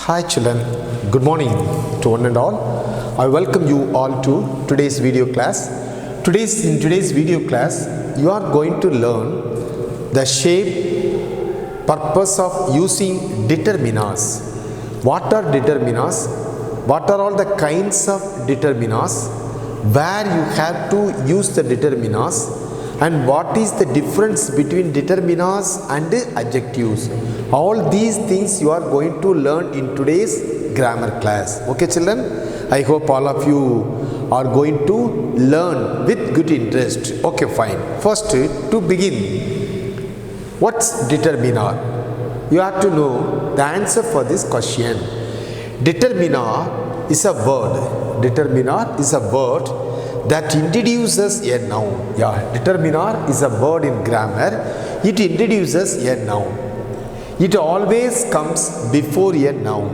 Hi children, good morning to one and all. I welcome you all to today's video class. In today's video class, you are going to learn the shape, purpose of using determiners. What are determiners? What are all the kinds of determiners? Where you have to use the determiners? And what is the difference between determiners and adjectives? All these things you are going to learn in today's grammar class. Okay children, I hope all of you are going to learn with good interest. Okay, fine. First, to begin, what's determiner? You have to know the answer for this question. Determiner is a word. Determiner is a word that introduces a noun. Yeah, determiner is a word in grammar. It introduces a noun. It always comes before a noun.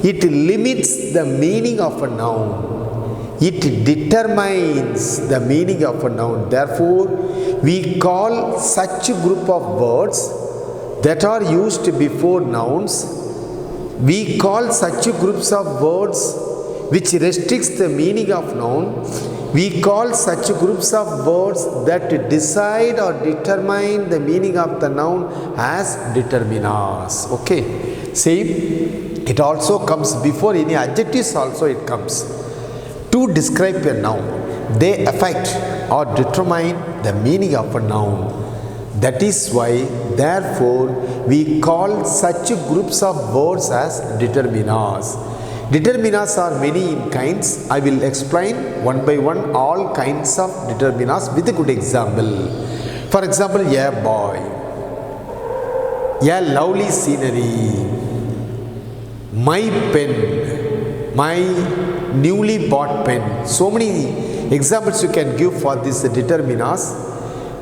It limits the meaning of a noun. It determines the meaning of a noun. Therefore, we call such a group of words that are used before nouns. We call such groups of words which restricts the meaning of noun. We call such groups of words that decide or determine the meaning of the noun as determiners. Okay. See, it also comes before any adjectives also it comes. To describe a noun, they affect or determine the meaning of a noun. That is why, therefore, we call such groups of words as determiners. Determiners are many in kinds. I will explain one by one all kinds of determiners with a good example. For example, a boy, a lovely scenery, my pen, my newly bought pen. So many examples you can give for these determiners.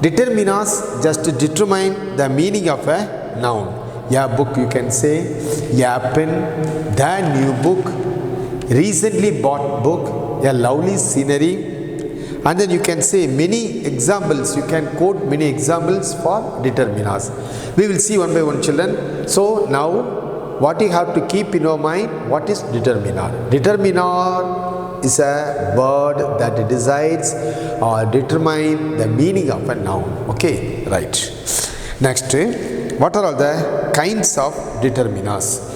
Determiners just determine the meaning of a noun. A book you can say, a pen, the new book, recently bought book, a lovely scenery, and then you can say many examples, you can quote many examples for determiners. We will see one by one children. So now what you have to keep in your mind, what is determiner? Determiner is a word that decides or determine the meaning of a noun. Okay, right. Next, what are all the kinds of determiners?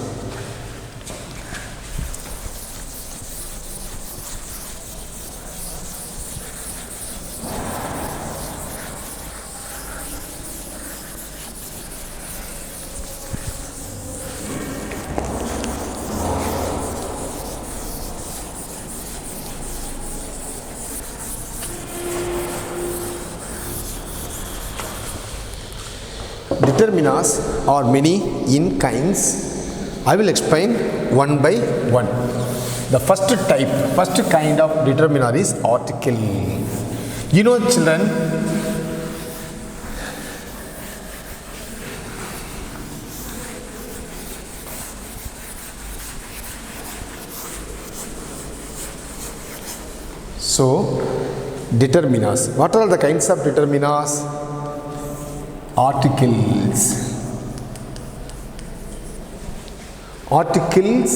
Determiners are many in kinds. I will explain one by one. The first kind of determiner is article. You know children, so determiners. What are the kinds of determiners? Articles. Articles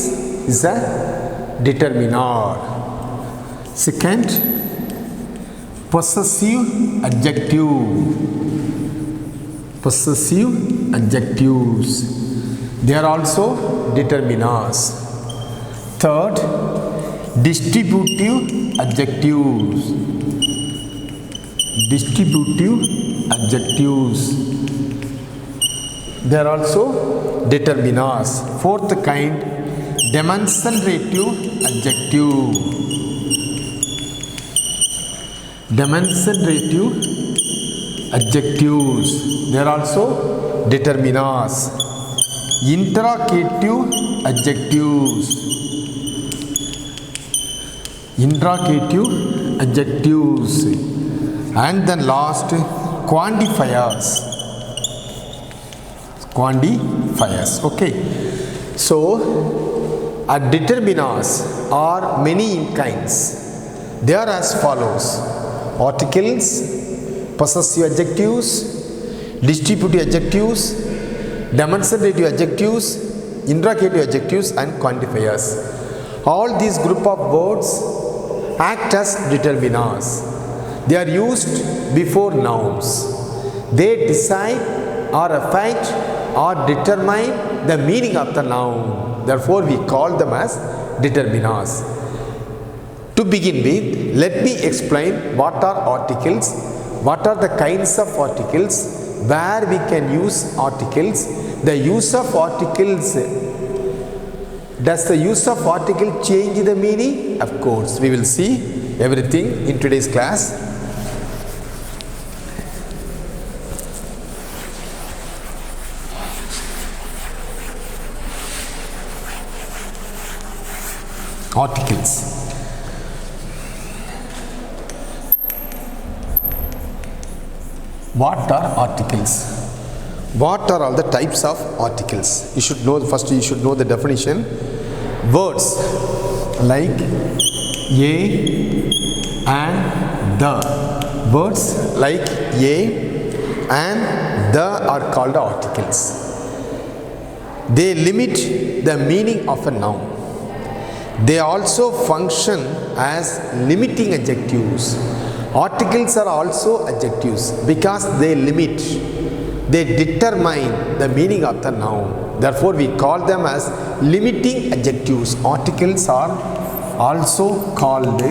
is a determiner. Second, possessive adjective. Possessive adjectives, they are also determiners. Third, distributive adjectives. Distributive adjectives, they are also determiners. Fourth kind, demonstrative adjective. Demonstrative adjectives, they are also determiners. Interrogative adjectives. Interrogative adjectives. And then last, quantifiers. Quantifiers. Okay. So, determiners are many in kinds. They are as follows: articles, possessive adjectives, distributive adjectives, demonstrative adjectives, interrogative adjectives and quantifiers. All these group of words act as determiners. They are used before nouns. They decide or affect or determine the meaning of the noun. Therefore, we call them as determiners. To begin with, let me explain what are articles, what are the kinds of articles, where we can use articles, the use of articles. Does the use of article change the meaning? Of course, we will see everything in today's class. Articles. What are articles? What are all the types of articles? You should know, first you should know the definition. Words like a and the. Words like a and the are called articles. They limit the meaning of a noun. They also function as limiting adjectives. Articles are also adjectives because they limit, they determine the meaning of the noun. Therefore, we call them as limiting adjectives. Articles are also called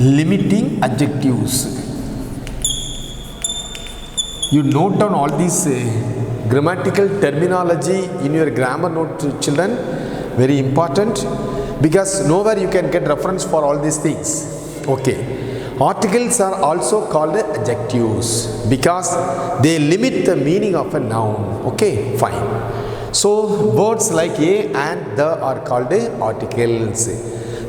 limiting adjectives. You note down all these grammatical terminology in your grammar note, children. Very important, because nowhere you can get reference for all these things. Okay. Articles are also called adjectives because they limit the meaning of a noun. Okay, fine. So words like a and the are called articles.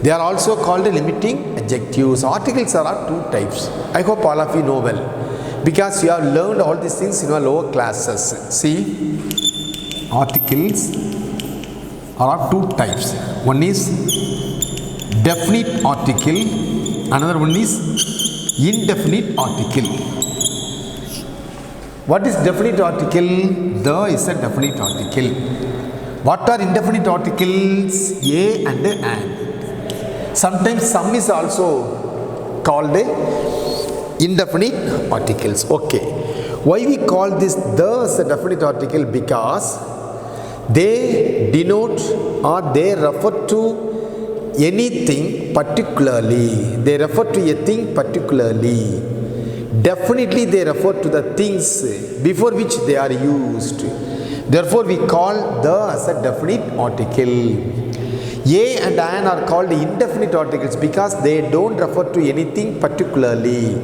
They are also called limiting adjectives. Articles are two types. I hope all of you know well, because you have learned all these things in your lower classes. See, articles are of two types. One is definite article, another one is indefinite article. What is definite article? The is a definite article. What are indefinite articles? A and and. Sometimes some is also called indefinite articles. Okay. Why we call this the as a definite article? Because they denote or they refer to anything particularly. They refer to a thing particularly. Definitely they refer to the things before which they are used. Therefore, we call the as a definite article. A and an are called indefinite articles because they don't refer to anything particularly,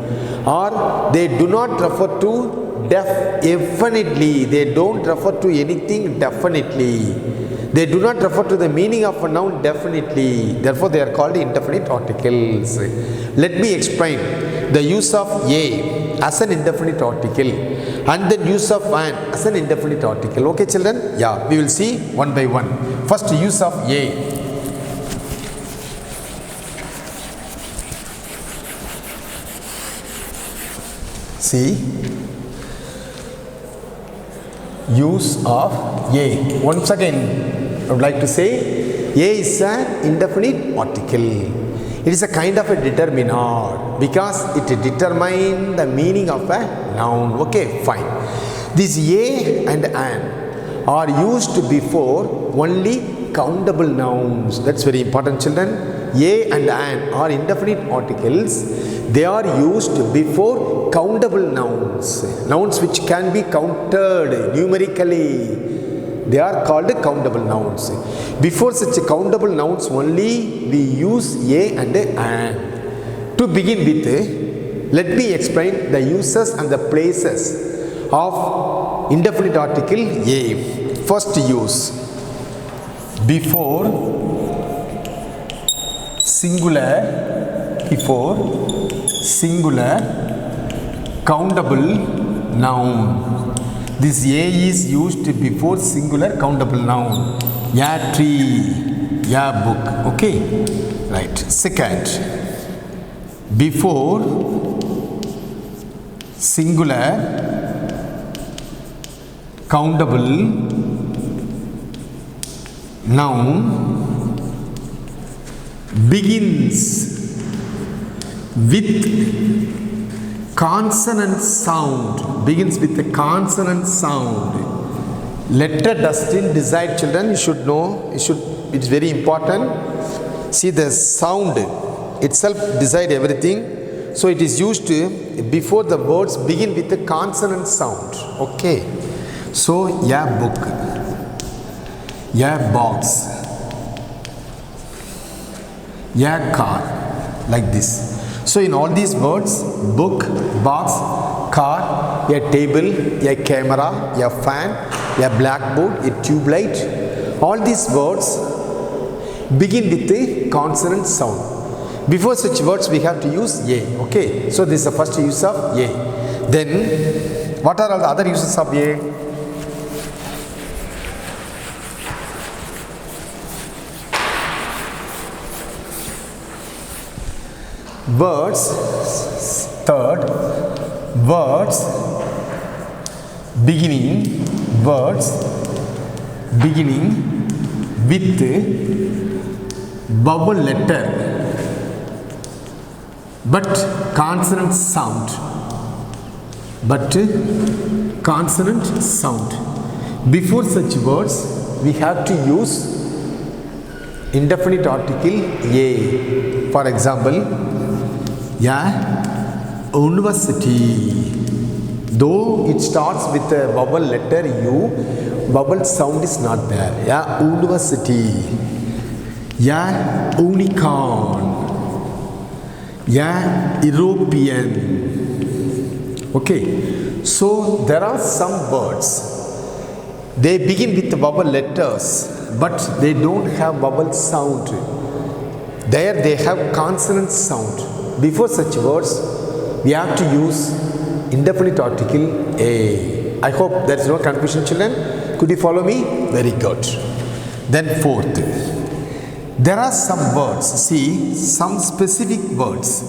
or they do not refer to definitely. They don't refer to anything definitely. They do not refer to the meaning of a noun definitely. Therefore, they are called indefinite articles. Let me explain the use of a as an indefinite article and the use of an as an indefinite article. Okay, children? Yeah, we will see one by one. First, use of a. See, use of a. Once again, I would like to say a is an indefinite article. It is a kind of a determiner because it determines the meaning of a noun. Okay, fine. These a and an are used before only countable nouns. That's very important, children. A and an are indefinite articles. They are used before countable nouns. Nouns which can be counted numerically. They are called countable nouns. Before such countable nouns only we use a and an. To begin with, let me explain the uses and the places of indefinite article a. First use, before singular countable noun. This a is used before singular countable noun. A tree, a book. Okay, right. Second, before singular countable Noun begins with consonant sound. Begins with a consonant sound. Letter doesn't decide, children. You should know. It's very important. See, the sound itself decide everything. So it is used before the words begin with a consonant sound. Okay. So, yeah, book. Yeah, box. Yeah, car. Like this. So in all these words, book, box, car, a table, a camera, a fan, a blackboard, a tube light, all these words begin with a consonant sound. Before such words we have to use a. Okay. So this is the first use of a. Then what are all the other uses of a? Words, third, words beginning with vowel letter but consonant sound. Before such words we have to use indefinite article a. For example, university. Though it starts with a vowel letter U, vowel sound is not there. University. Unicorn. European. Okay. So there are some words. They begin with vowel letters, but they don't have vowel sound. There they have consonant sound. Before such words, we have to use indefinite article a. I hope there is no confusion, children. Could you follow me? Very good. Then fourth, there are some words. See, some specific words.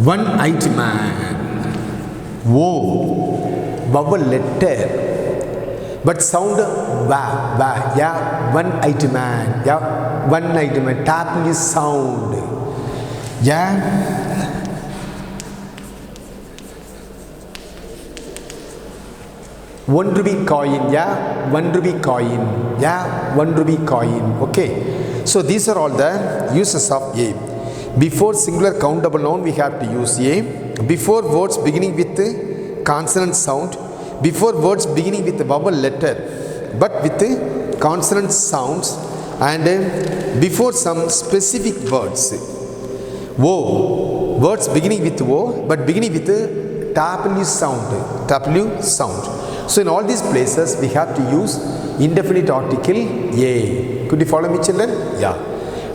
One-eyed man. Vowel letter. But sound one-eyed man. One-eyed man. Tapping is sound. One rupee coin. One rupee coin. One rupee coin. Okay. So these are all the uses of a. Before singular countable noun we have to use a. Before words beginning with consonant sound. Before words beginning with vowel letter but with consonant sounds, and before some specific words. Words beginning with O but beginning with W sound. So in all these places we have to use indefinite article a. Could you follow me, children?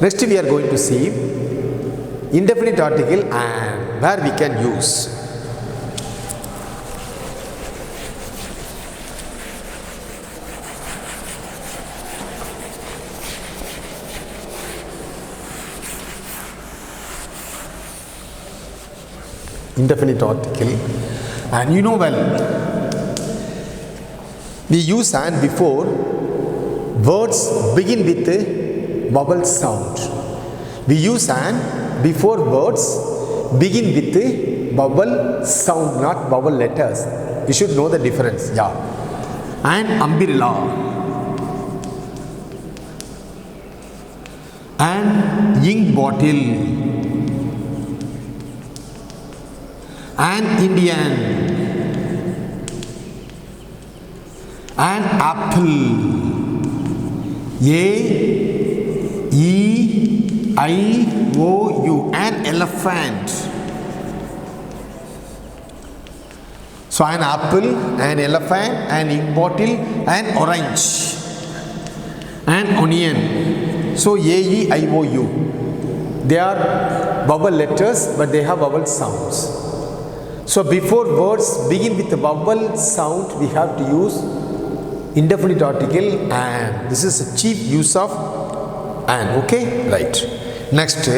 Next we are going to see indefinite article and, where we can use. Indefinite article, and you know well, we use and before words begin with vowel sound. We use and before words begin with vowel sound, not vowel letters. You should know the difference. An umbrella, an ink bottle, an Indian, an apple, A-E-I-O-U, an elephant. So an apple, an elephant, an ink bottle, an orange, an onion. So A-E-I-O-U. They are vowel letters but they have vowel sounds. So before words begin with a vowel sound, we have to use indefinite article and. This is a chief use of and. Okay, right. Next,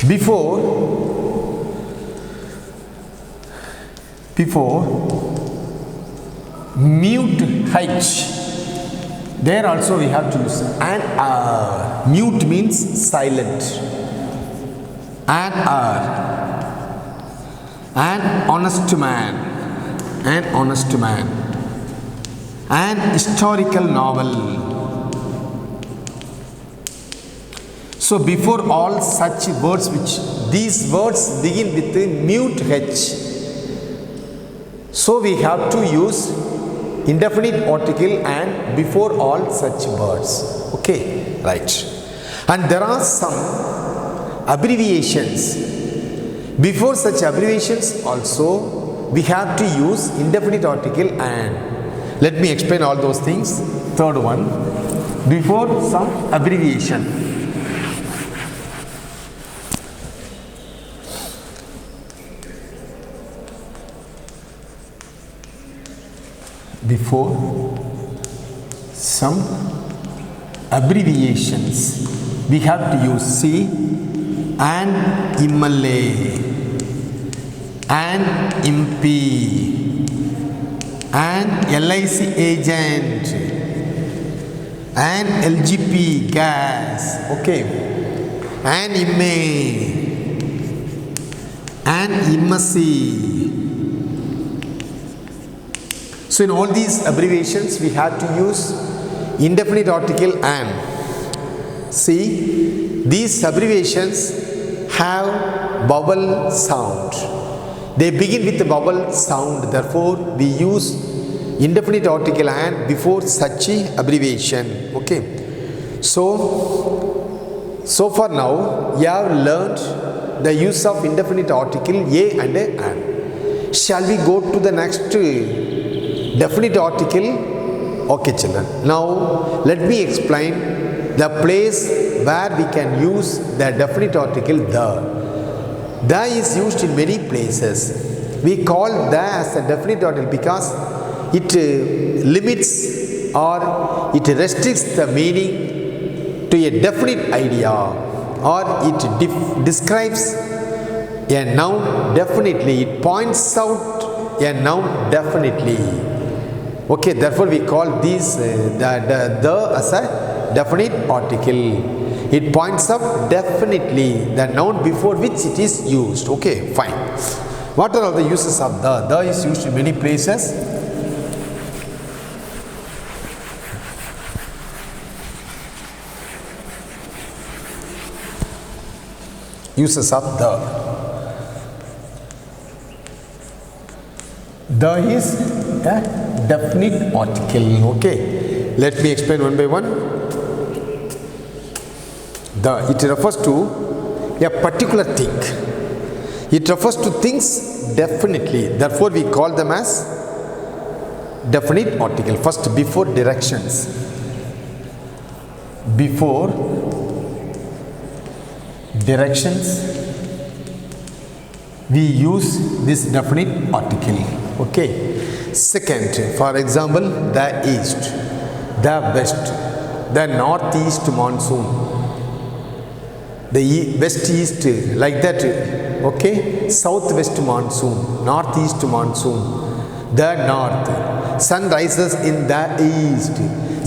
before mute H, there also we have to use an mute means silent. An honest man, an historical novel. So before all such words, which these words begin with the mute H, so we have to use indefinite article and before all such words. Okay, right. And there are some abbreviations. Before such abbreviations also we have to use indefinite article and. Let me explain all those things. Third one, before some abbreviation. Before some abbreviations we have to use C and MLA and MP and LIC agent and LGP gas, okay, and IMA and IMAC. So in all these abbreviations we have to use indefinite article and. See, these abbreviations have vowel sound. They begin with the vowel sound. Therefore, we use indefinite article and before such abbreviation. Okay. So far now, you have learned the use of indefinite article a and an. Shall we go to the next definite article? Okay, children. Now, let me explain the place where we can use the definite article the. The is used in many places. We call the as a definite article because it limits or it restricts the meaning to a definite idea, or it describes a noun definitely. It points out a noun definitely. Okay, therefore we call these the as a definite article. It points up definitely the noun before which it is used. Okay, fine. What are all the uses of the? The is used in many places. Uses of the. The is a definite article. Okay, let me explain one by one. It refers to a particular thing. It refers to things definitely. Therefore, we call them as definite article. First, before directions. Before directions, we use this definite article. Okay. Second, for example, the east, the west, the northeast monsoon. The west east, like that. Okay, southwest monsoon, northeast monsoon, the north. Sun rises in the east,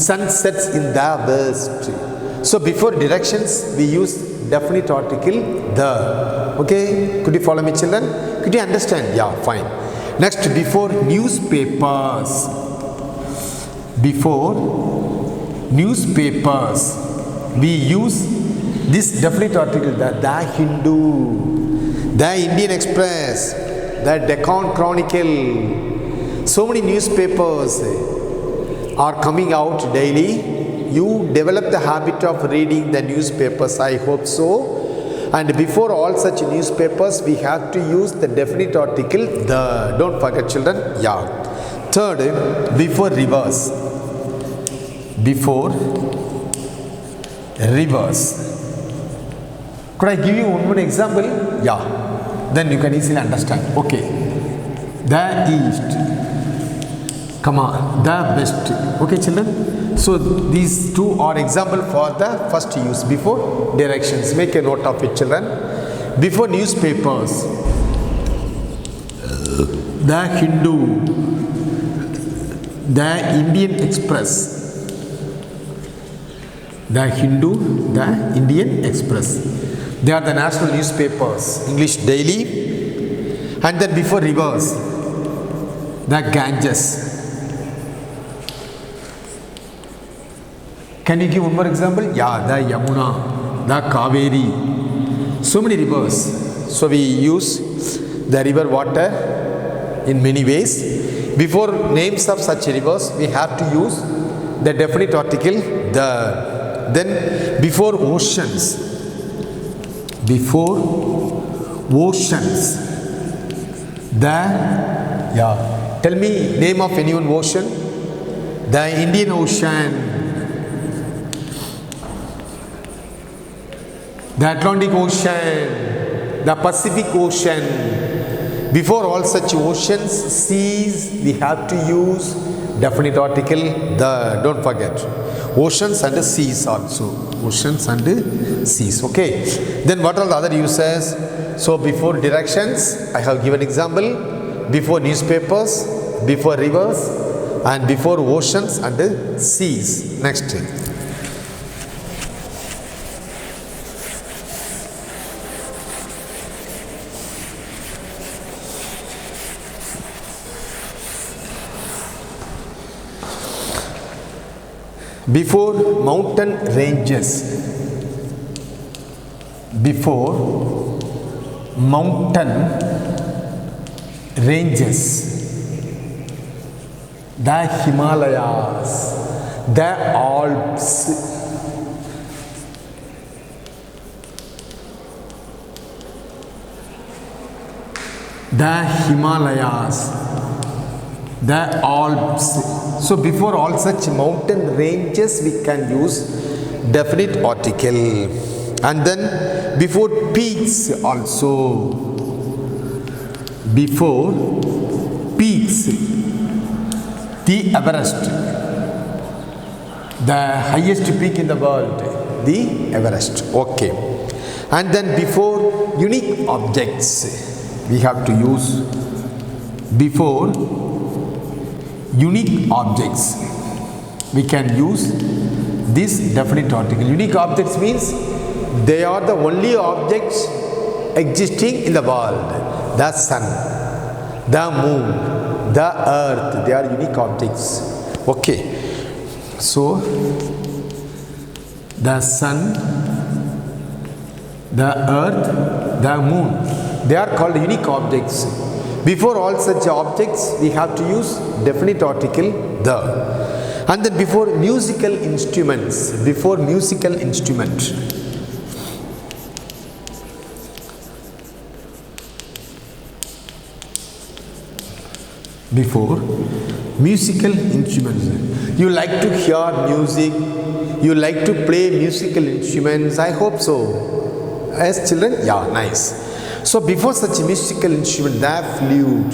sun sets in the west. So before directions we use definite article the. Okay, could you follow me, children? Could you understand? Yeah, fine. Next, before newspapers. Before newspapers we use this definite article the Hindu, the Indian Express, the Deccan Chronicle. So many newspapers are coming out daily. You develop the habit of reading the newspapers, I hope so. And before all such newspapers we have to use the definite article the. Don't forget, children. Yeah. Third, before rivers. Before rivers. Could I give you one more example? Yeah. Then you can easily understand. Okay. The east, comma, the west. Okay, children. So these two are example for the first use before directions. Make a note of it, children. Before newspapers, the Hindu, the Indian Express. The Hindu, the Indian Express. They are the national newspapers, English Daily. And then before rivers, the Ganges. Can you give one more example? Yeah, the Yamuna, the Kaveri. So many rivers. So we use the river water in many ways. Before names of such rivers, we have to use the definite article, the. Then before oceans, the, yeah, tell me name of any one ocean. The Indian Ocean, the Atlantic Ocean, the Pacific Ocean. Before all such oceans, seas, we have to use definite article, the. Don't forget. Oceans and seas also. Oceans and seas. Okay. Then what are the other uses? So before directions, I have given example. Before newspapers, before rivers, and before oceans and seas. Next. Before mountain ranges, before mountain ranges, the Himalayas, the Alps, the Himalayas, the Alps. So before all such mountain ranges, we can use definite article. And then before peaks also, before peaks, the Everest, the highest peak in the world, the Everest. Okay. And then before unique objects, we have to use before unique objects, we can use this definite article. Unique objects means they are the only objects existing in the world. The sun, the moon, the earth, they are unique objects. Okay. So the sun, the earth, the moon, they are called unique objects. Before all such objects, we have to use definite article, the. And then before musical instruments, before musical instrument, before musical instruments. You like to hear music, you like to play musical instruments, I hope so. As children, yeah, nice. So before such musical instrument, the flute,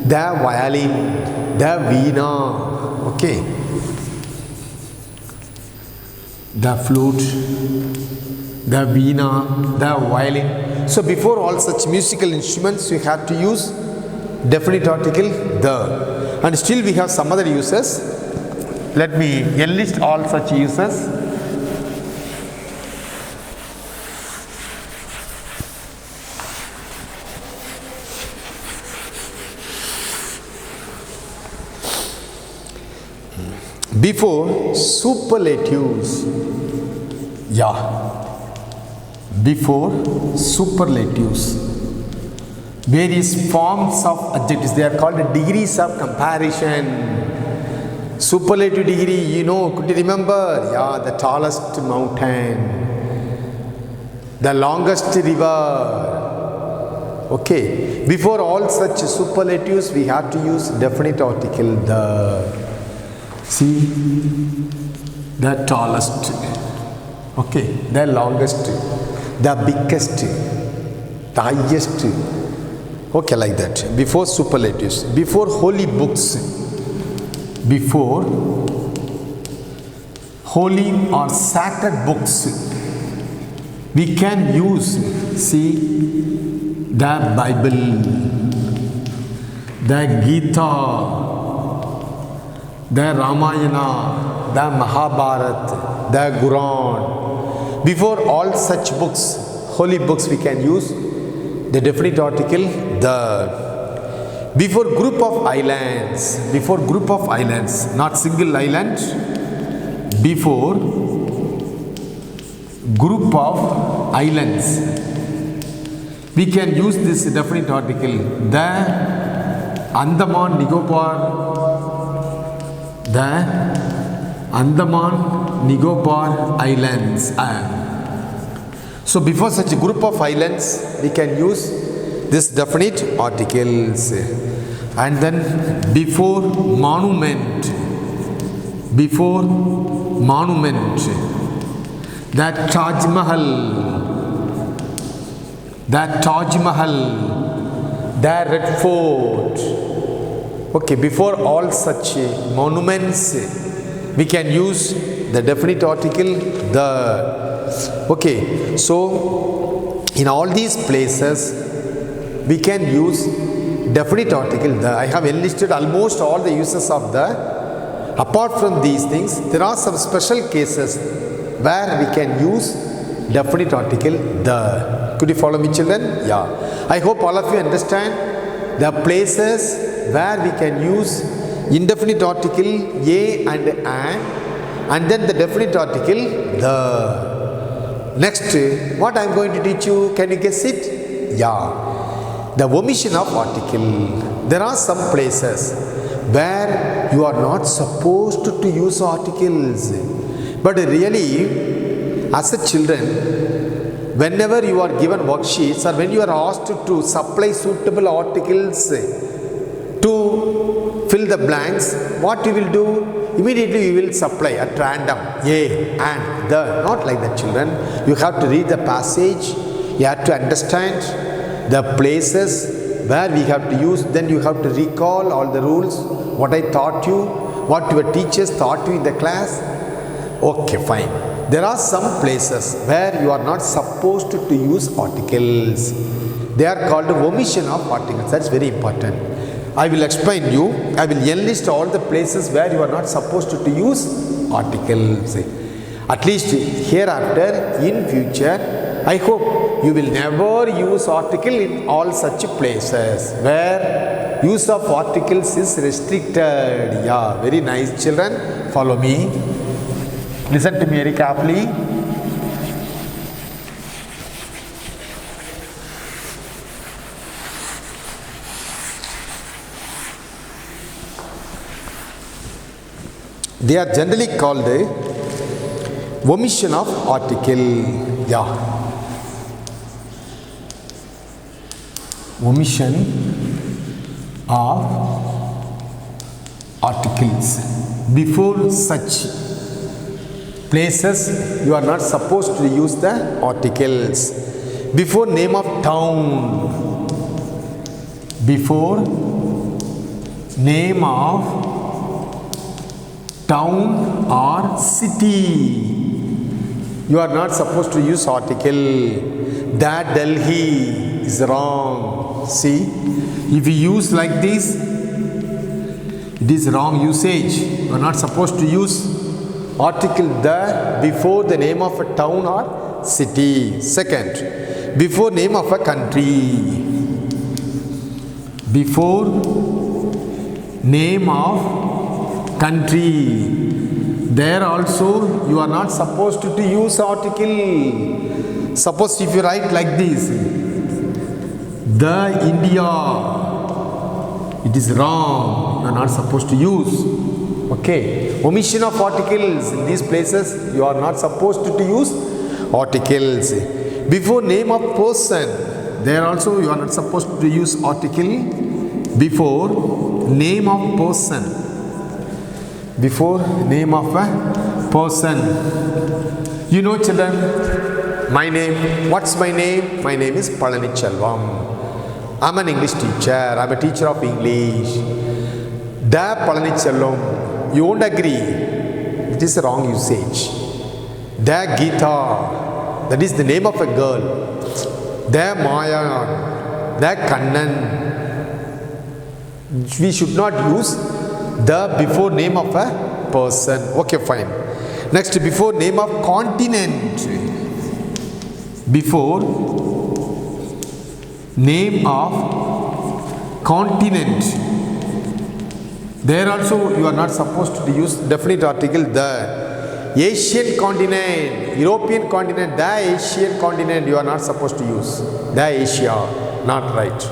the violin, the veena, okay, the flute, the veena, the violin. So before all such musical instruments, we have to use definite article, the. And still we have some other uses. Let me enlist all such uses. Before superlatives, yeah, before superlatives, various forms of adjectives, they are called degrees of comparison. Superlative degree, you know, could you remember? Yeah, the tallest mountain, the longest river. Okay, before all such superlatives, we have to use definite article, the. See, the tallest, okay, the longest, the biggest, the highest, okay, like that. Before superlatives, before holy books, before holy or sacred books, we can use see, the Bible, the Gita, the Ramayana, the Mahabharata, the Quran. Before all such books, holy books, we can use the definite article the. Before group of islands, not single island, before group of islands, we can use this definite article, the Andaman Nicobar Islands. So before such a group of islands, we can use this definite articles. And then before monument, that Taj Mahal, the Red Fort. Okay, before all such monuments, we can use the definite article the. Okay, so in all these places, we can use definite article the. I have enlisted almost all the uses of the. Apart from these things, there are some special cases where we can use definite article the. Could you follow me, children? Yeah. I hope all of you understand the places where we can use indefinite article a and then the definite article the. Next, what I am going to teach you, can you guess it? Yeah. The omission of article. There are some places where you are not supposed to use articles. But really, as a children, whenever you are given worksheets or when you are asked to supply suitable articles to fill the blanks, what you will do? Immediately you will supply at random a and the. Not like that, children. You have to read the passage. You have to understand the places where we have to use. Then you have to recall all the rules, what I taught you, what your teachers taught you in the class. Okay, fine. There are some places where you are not supposed to use articles. They are called omission of articles. That's very important. I will explain you. I will enlist all the places where you are not supposed to use articles. At least hereafter, in future, I hope you will never use article in all such places where use of articles is restricted. Yeah, very nice, children. Follow me. Listen to me very carefully. They are generally called the omission of article. Yeah. Omission of articles. Before such places, you are not supposed to use the articles. Before name of town. Before name of town or city, you are not supposed to use article. That Delhi is wrong. See, if you use like this, it is wrong usage. You are not supposed to use article the before the name of a town or city. Second, before name of a country. Before name of country, there also you are not supposed to use article. Suppose if you write like this, the India, it is wrong. You are not supposed to use. Okay, omission of articles. In these places you are not supposed to use articles. Before name of person, there also you are not supposed to use article. Before name of person. Before name of a person. You know, children, my name, what's my name? My name is Palanichelvam. I'm an English teacher. I'm a teacher of English. The Palanichelvam. You won't agree. It is a wrong usage. The Gita. That is the name of a girl. the Mayan, the Kannan. We should not use the before name of a person. Okay, fine. Next, before name of continent. Before name of continent. There also you are not supposed to use definite article the. Asian continent, European continent, the Asian continent you are not supposed to use. The Asia, not right.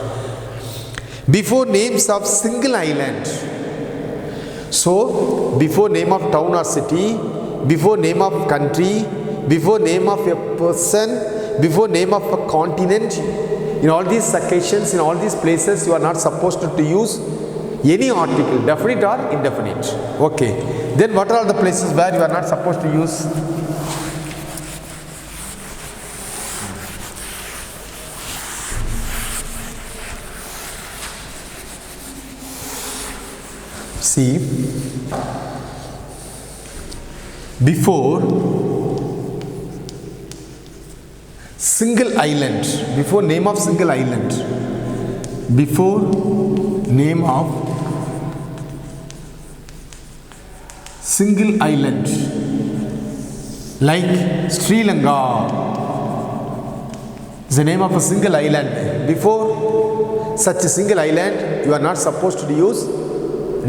Before names of single island. So, before name of town or city, before name of country, before name of a person, before name of a continent, in all these occasions, in all these places, you are not supposed to use any article, definite or indefinite. Okay. Then what are all the places where you are not supposed to use? See, before single island, before name of single island, before name of single island, like Sri Lanka is the name of a single island. Before such a single island, you are not supposed to use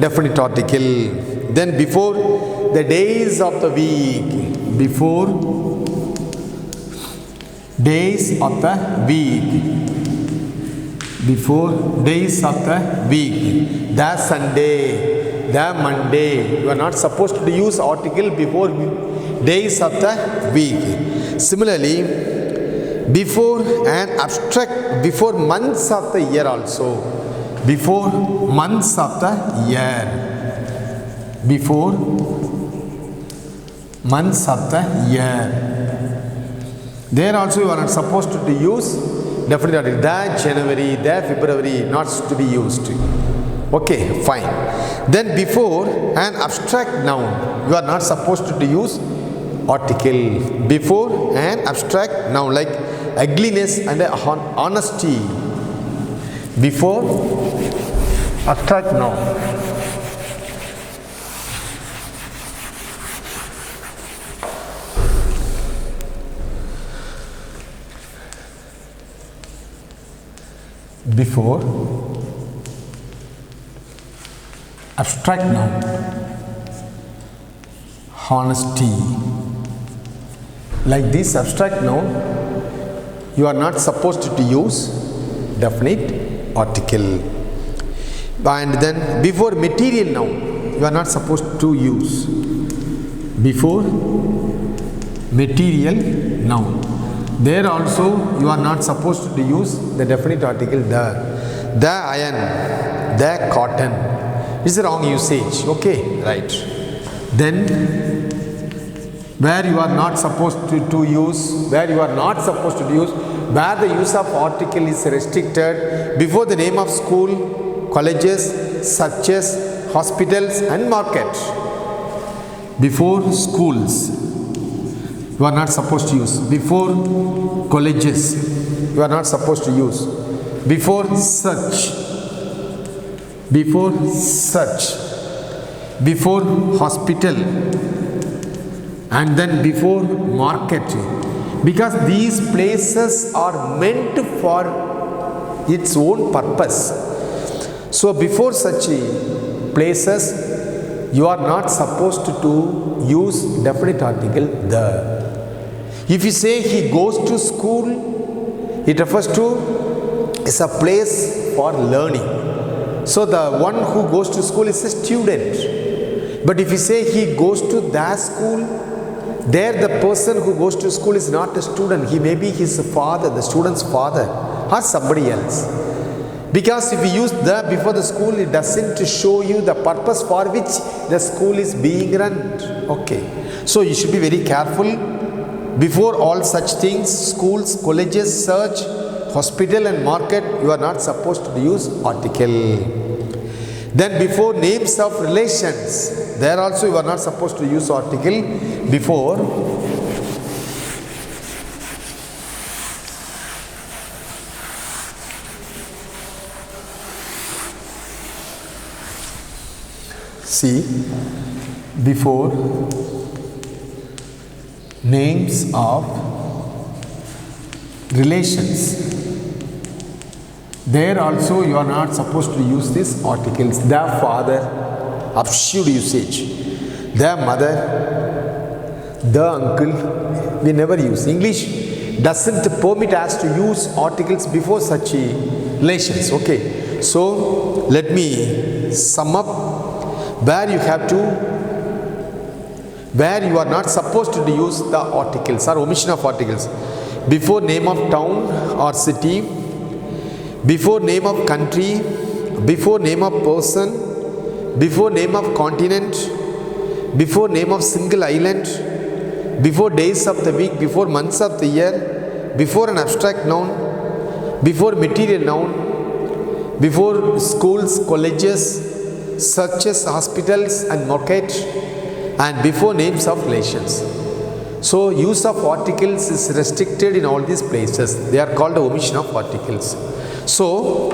definite article. Then before the days of the week, before days of the week, before days of the week, the Sunday, the Monday, you are not supposed to use article before days of the week. Similarly, before an abstract, before months of the year also, before months of the year, before months of the year, there also you are not supposed to use definite article. The January, the February, not to be used. Okay, fine. Then before an abstract noun, you are not supposed to use article. Before an abstract noun like ugliness and honesty. Before abstract noun. Before abstract noun, honesty. Like this abstract noun, you are not supposed to use definite article. And then before material noun, you are not supposed to use. Before material noun, there also you are not supposed to use the definite article the iron, the cotton. It's the wrong usage. Okay, right. Then where you are not supposed to use, where you are not supposed to use, where the use of article is restricted, before the name of school, colleges, churches, hospitals and market. Before schools, you are not supposed to use. Before colleges, you are not supposed to use. Before such, before hospital, and then before market, because these places are meant for its own purpose. So before such places, you are not supposed to use definite article the. If you say he goes to school, it refers to is a place for learning. So the one who goes to school is a student. But if you say he goes to the school, there the person who goes to school is not a student. He may be his father, the student's father, or somebody else. Because if you use the before the school, it doesn't show you the purpose for which the school is being run. Okay. So you should be very careful. Before all such things, schools, colleges, church, hospital and market, you are not supposed to use article. Then before names of relations, there also you are not supposed to use article. Before See, before names of relations, there also you are not supposed to use these articles. The father, absurd usage. The mother, the uncle, we never use. English doesn't permit us to use articles before such relations. Okay, so let me sum up where you have to, where you are not supposed to use the articles or omission of articles. Before name of town or city, before name of country, before name of person, before name of continent, before name of single island, before days of the week, before months of the year, before an abstract noun, before material noun, before schools, colleges, churches, hospitals and market, and before names of relations. So use of articles is restricted in all these places. They are called omission of articles. So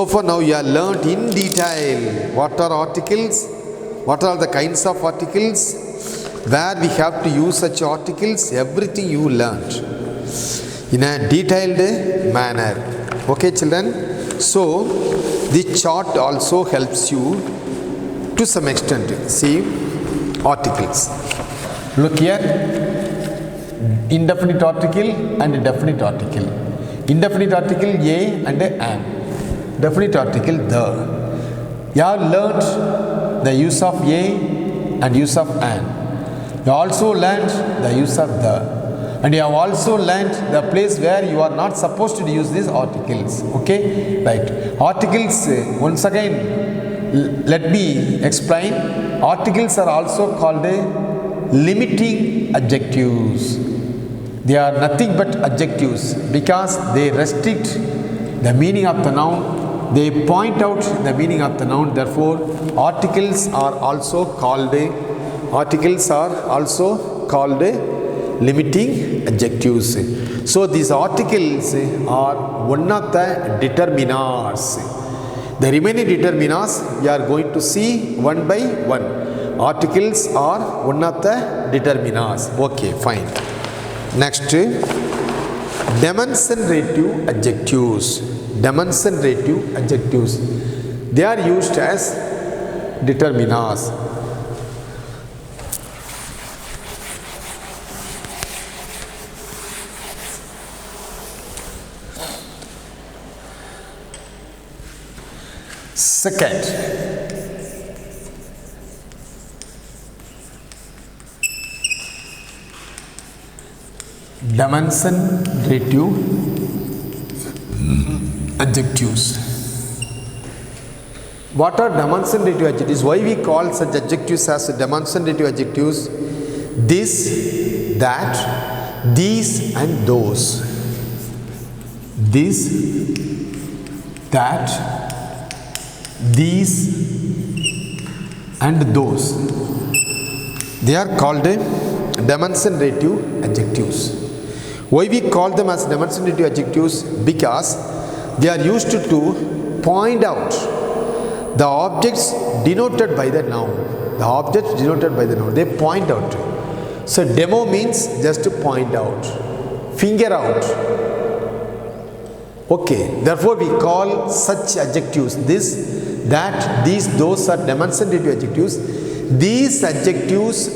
far now you have learnt in detail what are articles, what are the kinds of articles, where we have to use such articles, everything you learnt in a detailed manner. Okay children, so the chart also helps you to some extent. See, articles. Look here, indefinite article and definite article. Indefinite article a and an. Definite article the. You have learnt the use of a and use of an. You also learnt the use of the. And you have also learnt the place where you are not supposed to use these articles. Okay, right. Articles, once again, let me explain. Articles are also called limiting adjectives. They are nothing but adjectives because they restrict the meaning of the noun. They point out the meaning of the noun. Therefore, articles are also called limiting adjectives. So these articles are one of the determiners. The remaining determiners we are going to see one by one. Articles are one of the determiners. Okay, fine. Next, demonstrative adjectives. Demonstrative adjectives. They are used as determiners. Second, demonstrative adjectives. What are demonstrative adjectives? Why we call such adjectives as demonstrative adjectives? This, that, these and those. This, that, these and those. They are called demonstrative adjectives. Why we call them as demonstrative adjectives? Because they are used to point out the objects denoted by the noun. The objects denoted by the noun, they point out. So demo means just to point out, finger out. Okay, therefore we call such adjectives this, that, these, those are demonstrative adjectives. These adjectives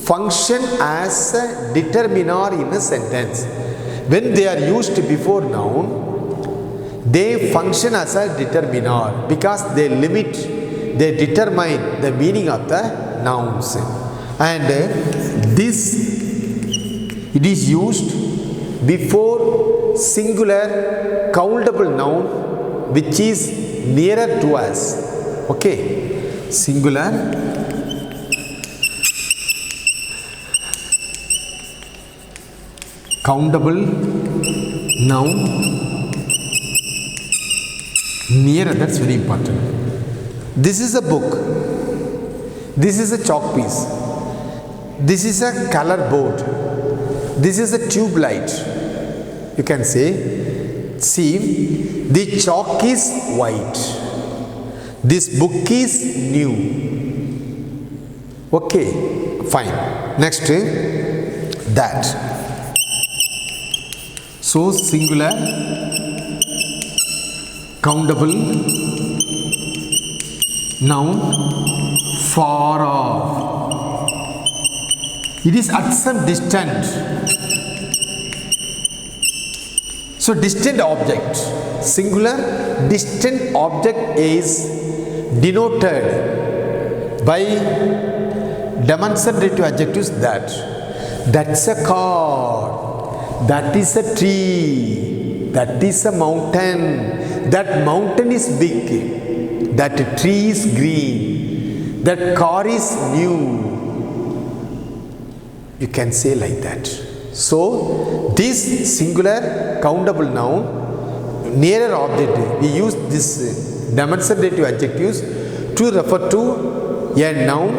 function as a determiner in a sentence. When they are used before noun, they function as a determiner because they limit, they determine the meaning of the nouns. And this, it is used before singular countable noun which is nearer to us. Okay, singular countable noun nearer, that's very important. This is a book, this is a chalk piece, this is a color board, this is a tube light. You can say, see, the chalk is white, This book is new. Okay, fine. Next, that. So singular, countable, noun, far off. It is at some distance. So distant object, singular distant object is denoted by demonstrative adjectives that. That's a car, that is a tree, that is a mountain, that mountain is big, that tree is green, that car is new. You can say like that. So this singular countable noun, nearer object, we use this demonstrative adjectives to refer to a noun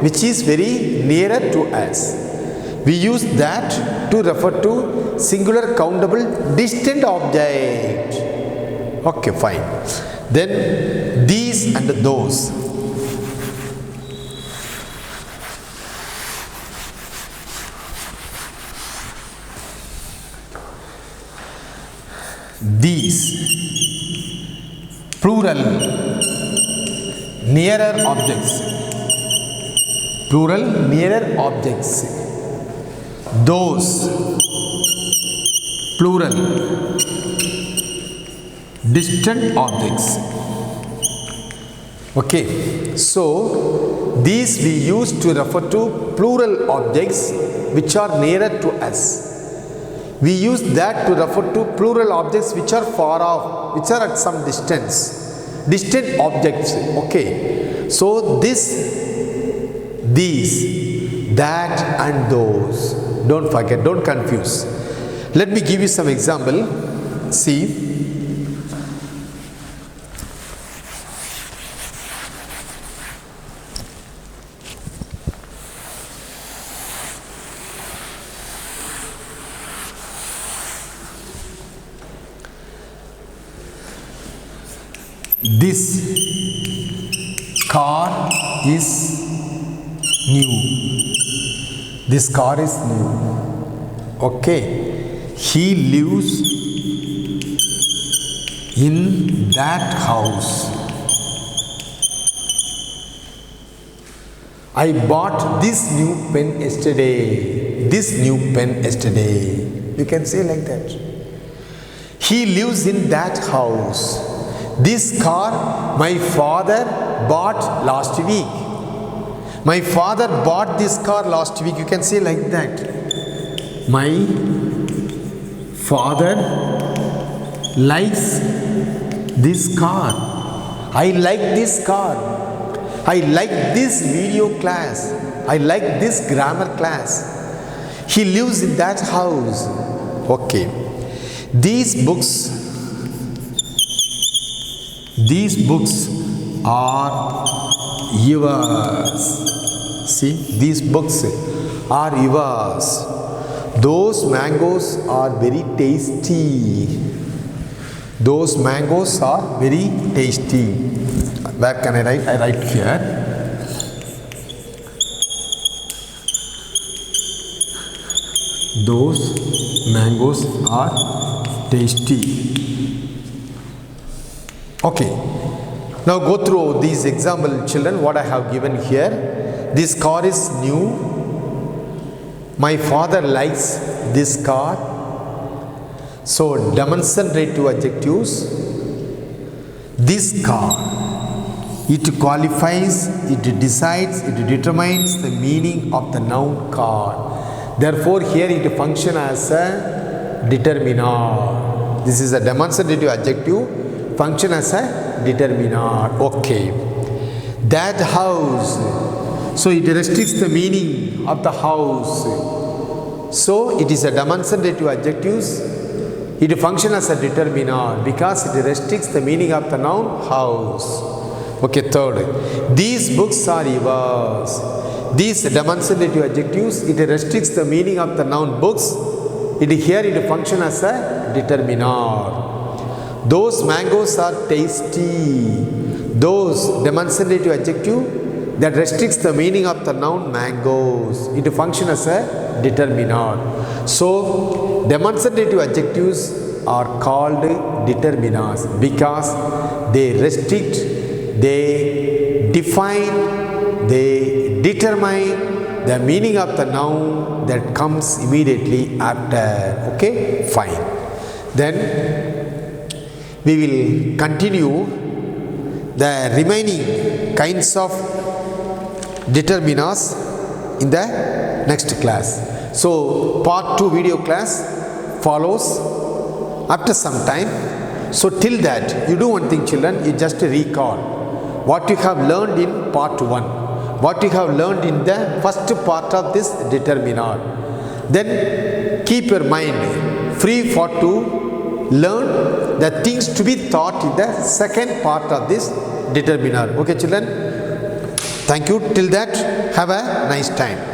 which is very nearer to us. We use that to refer to singular countable distant object. Okay, fine. Then these and those. These, plural, nearer objects, plural, nearer objects. Those, plural, distant objects. Okay, so these we use to refer to plural objects which are nearer to us. We use that to refer to plural objects which are far off, which are at some distance. Distant objects. Okay. So this, these, that and those. Don't forget, don't confuse. Let me give you some example. See. This car is new. This car is new. Okay. He lives in that house. I bought this new pen yesterday. This new pen yesterday. You can say like that. He lives in that house. This car my father bought last week. My father bought this car last week. You can say like that. My father likes this car. I like this car. I like this video class. I like this grammar class. He lives in that house. Okay. These books are yours. See, these books are yours. Those mangoes are very tasty. Those mangoes are very tasty. Where can I write? I write here. Those mangoes are tasty. Okay. Now go through these example, children, what I have given here. This car is new. My father likes this car. So demonstrative adjectives. This car. It qualifies, it decides, it determines the meaning of the noun car. Therefore, here it functions as a determiner. This is a demonstrative adjective, function as a determiner. Okay. That house. So it restricts the meaning of the house. So it is a demonstrative adjectives. It functions as a determiner because it restricts the meaning of the noun house. Okay, third. These books are yours. These demonstrative adjectives, it restricts the meaning of the noun books. Here it functions as a determiner. Those mangoes are tasty. those demonstrative adjective that restricts the meaning of the noun mangoes. It functions as a determiner. So demonstrative adjectives are called determiners because they restrict, they define, they determine the meaning of the noun that comes immediately after. Okay, fine. Then we will continue the remaining kinds of determiners in the next class. So part 2 video class follows after some time. So till that, you do one thing, children, you just recall what you have learned in part 1, what you have learned in the first part of this determiner. Then keep your mind free for to learn the things to be taught in the second part of this determiner. Okay, children? Thank you. Till that, have a nice time.